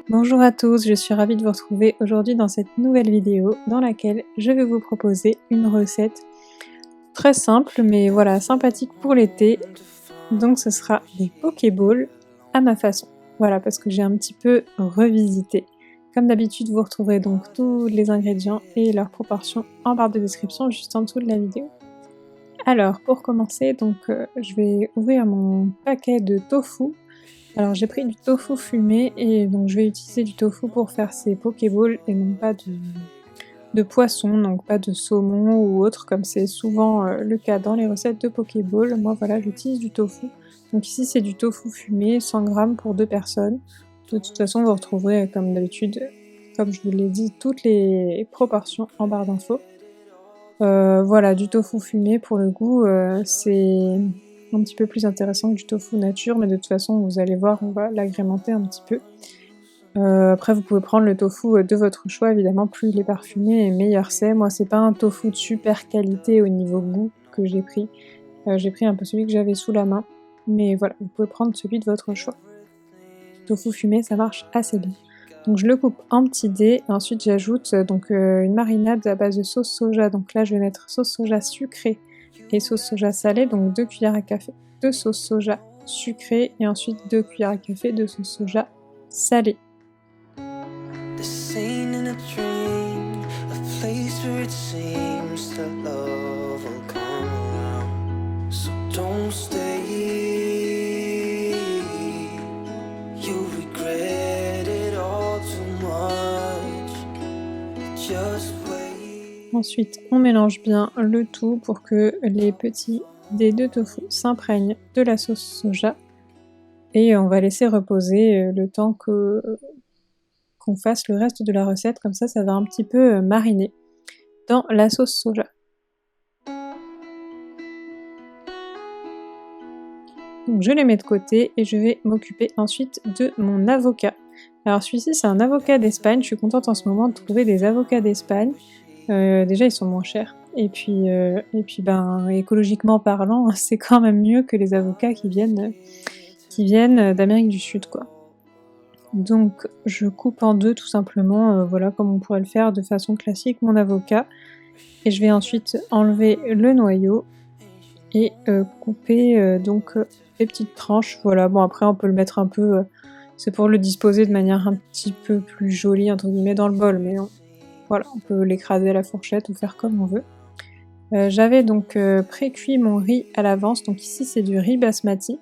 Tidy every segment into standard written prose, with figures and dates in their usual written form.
Bonjour à tous, je suis ravie de vous retrouver aujourd'hui dans cette nouvelle vidéo dans laquelle je vais vous proposer une recette très simple mais voilà sympathique pour l'été. Donc ce sera des Pokéballs à ma façon. Voilà parce que j'ai un petit peu revisité. Comme d'habitude vous retrouverez donc tous les ingrédients et leurs proportions en barre de description juste en dessous de la vidéo. Alors pour commencer donc je vais ouvrir mon paquet de tofu. Alors j'ai pris du tofu fumé et donc je vais utiliser du tofu pour faire ces Pokéballs et non pas de poisson, donc pas de saumon ou autre comme c'est souvent le cas dans les recettes de Pokéballs. Moi voilà j'utilise du tofu. Donc ici c'est du tofu fumé, 100 g pour 2 personnes. De toute façon vous retrouverez comme d'habitude, comme je vous l'ai dit, toutes les proportions en barre d'infos. Voilà, du tofu fumé pour le goût, c'est un petit peu plus intéressant que du tofu nature, mais de toute façon vous allez voir, on va l'agrémenter un petit peu. Après vous pouvez prendre le tofu de votre choix, évidemment plus il est parfumé et meilleur c'est. Moi c'est pas un tofu de super qualité au niveau goût que j'ai pris un peu celui que j'avais sous la main, mais voilà, vous pouvez prendre celui de votre choix. Le tofu fumé ça marche assez bien. Donc je le coupe en petits dés, et ensuite j'ajoute une marinade à base de sauce soja. Donc là je vais mettre sauce soja sucrée et sauce soja salée, donc 2 cuillères à café de sauce soja sucrée et ensuite 2 cuillères à café de sauce soja salée. Ensuite, on mélange bien le tout pour que les petits dés de tofu s'imprègnent de la sauce soja. Et on va laisser reposer le temps qu'on fasse le reste de la recette, comme ça va un petit peu mariner dans la sauce soja. Donc je les mets de côté et je vais m'occuper ensuite de mon avocat. Alors celui-ci c'est un avocat d'Espagne, je suis contente en ce moment de trouver des avocats d'Espagne. Déjà ils sont moins chers et puis écologiquement parlant c'est quand même mieux que les avocats qui viennent d'Amérique du Sud quoi. Donc je coupe en deux tout simplement, voilà comme on pourrait le faire de façon classique mon avocat, et je vais ensuite enlever le noyau et couper des petites tranches. Voilà, bon après on peut le mettre un peu, c'est pour le disposer de manière un petit peu plus jolie entre guillemets dans le bol, mais voilà, on peut l'écraser à la fourchette ou faire comme on veut. J'avais donc pré-cuit mon riz à l'avance, donc ici c'est du riz basmati.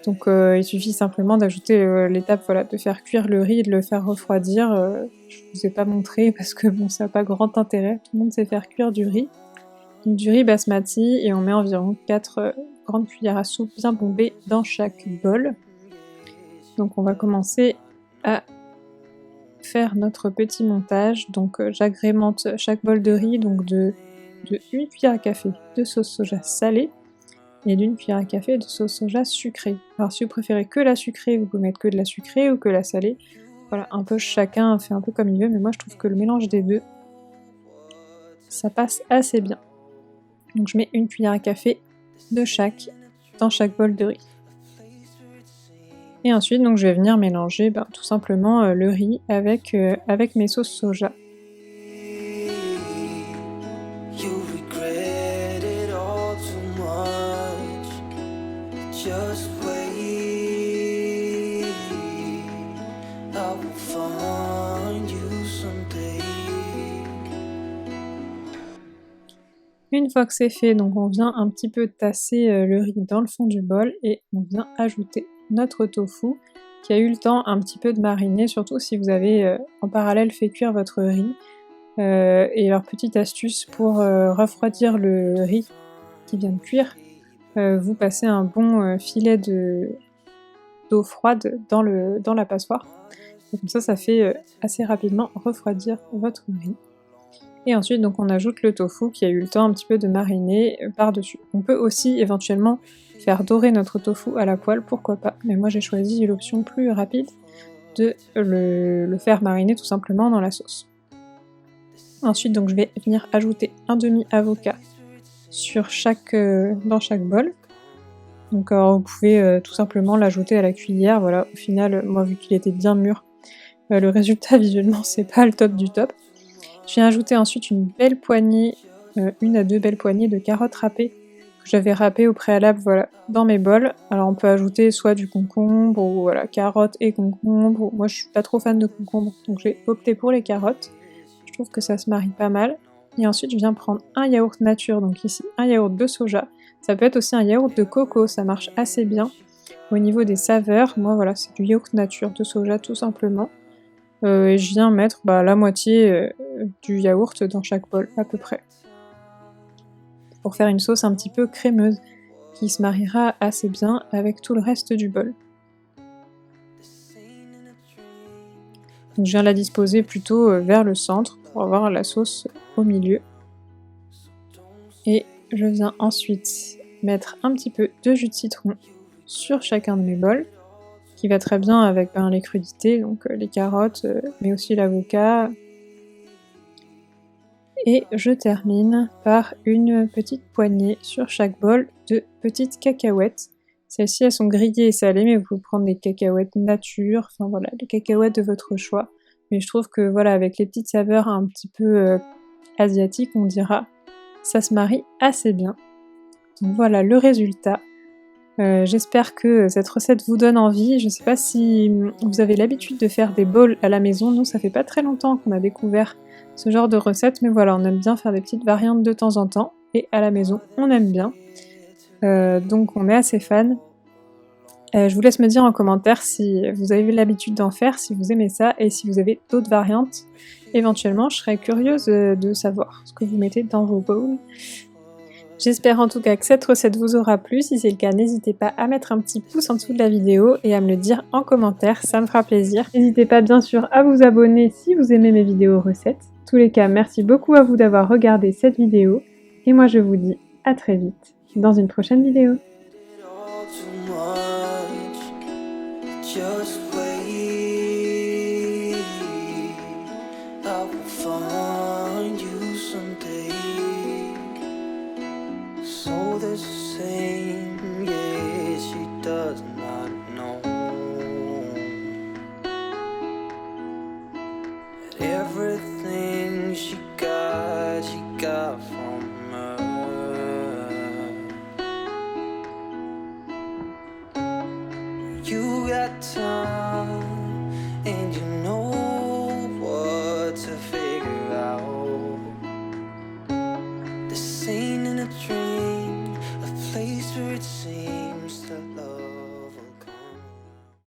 Donc il suffit simplement d'ajouter l'étape voilà, de faire cuire le riz et de le faire refroidir. Je vous ai pas montré parce que bon ça n'a pas grand intérêt, tout le monde sait faire cuire du riz. Donc du riz basmati et on met environ 4 grandes cuillères à soupe bien bombées dans chaque bol. Donc on va commencer à faire notre petit montage. Donc j'agrémente chaque bol de riz donc de 1 cuillère à café de sauce soja salée et d'1 cuillère à café de sauce soja sucrée. Alors si vous préférez que la sucrée, vous pouvez mettre que de la sucrée ou que la salée. Voilà, un peu chacun fait un peu comme il veut, mais moi je trouve que le mélange des deux, ça passe assez bien. Donc je mets 1 cuillère à café de chaque dans chaque bol de riz. Et ensuite donc je vais venir mélanger tout simplement le riz avec mes sauces soja. Une fois que c'est fait, donc on vient un petit peu tasser le riz dans le fond du bol et on vient ajouter notre tofu qui a eu le temps un petit peu de mariner, surtout si vous avez en parallèle fait cuire votre riz. Et alors petite astuce pour refroidir le riz qui vient de cuire, vous passez un bon filet d'eau froide dans la passoire. Et comme ça fait assez rapidement refroidir votre riz. Et ensuite donc on ajoute le tofu qui a eu le temps un petit peu de mariner par-dessus. On peut aussi éventuellement faire dorer notre tofu à la poêle, pourquoi pas, mais moi j'ai choisi l'option plus rapide de le faire mariner tout simplement dans la sauce. Ensuite donc je vais venir ajouter un demi-avocat dans chaque bol. Donc vous pouvez tout simplement l'ajouter à la cuillère, voilà, au final moi vu qu'il était bien mûr, Le résultat visuellement c'est pas le top du top. Je viens ajouter ensuite une belle poignée, 1 à 2 belles poignées de carottes râpées que j'avais râpées au préalable, voilà, dans mes bols. Alors on peut ajouter soit du concombre ou voilà, carottes et concombre. Moi je suis pas trop fan de concombre, donc j'ai opté pour les carottes. Je trouve que ça se marie pas mal. Et ensuite je viens prendre un yaourt nature, donc ici un yaourt de soja. Ça peut être aussi un yaourt de coco, ça marche assez bien. Au niveau des saveurs, moi voilà, c'est du yaourt nature de soja tout simplement. Et je viens mettre la moitié du yaourt dans chaque bol à peu près. Pour faire une sauce un petit peu crémeuse qui se mariera assez bien avec tout le reste du bol. Donc je viens la disposer plutôt vers le centre pour avoir la sauce au milieu. Et je viens ensuite mettre un petit peu de jus de citron sur chacun de mes bols, qui va très bien avec les crudités, donc les carottes, mais aussi l'avocat. Et je termine par une petite poignée sur chaque bol de petites cacahuètes. Celles-ci elles sont grillées et salées, mais vous pouvez prendre des cacahuètes nature, enfin voilà, des cacahuètes de votre choix. Mais je trouve que voilà, avec les petites saveurs un petit peu asiatiques, on dira, ça se marie assez bien. Donc voilà le résultat. J'espère que cette recette vous donne envie. Je sais pas si vous avez l'habitude de faire des bowls à la maison. Nous, ça fait pas très longtemps qu'on a découvert ce genre de recette, mais voilà, on aime bien faire des petites variantes de temps en temps. Et à la maison, on aime bien. Donc on est assez fan. Je vous laisse me dire en commentaire si vous avez l'habitude d'en faire, si vous aimez ça, et si vous avez d'autres variantes. Éventuellement, je serais curieuse de savoir ce que vous mettez dans vos bowls. J'espère en tout cas que cette recette vous aura plu. Si c'est le cas, n'hésitez pas à mettre un petit pouce en dessous de la vidéo et à me le dire en commentaire, ça me fera plaisir. N'hésitez pas bien sûr à vous abonner si vous aimez mes vidéos recettes. En tous les cas, merci beaucoup à vous d'avoir regardé cette vidéo et moi je vous dis à très vite dans une prochaine vidéo. So the same, yeah, she does not know that everything she got from her. You got time, and you know what to figure out. This ain't in a dream, a place where it seems to love.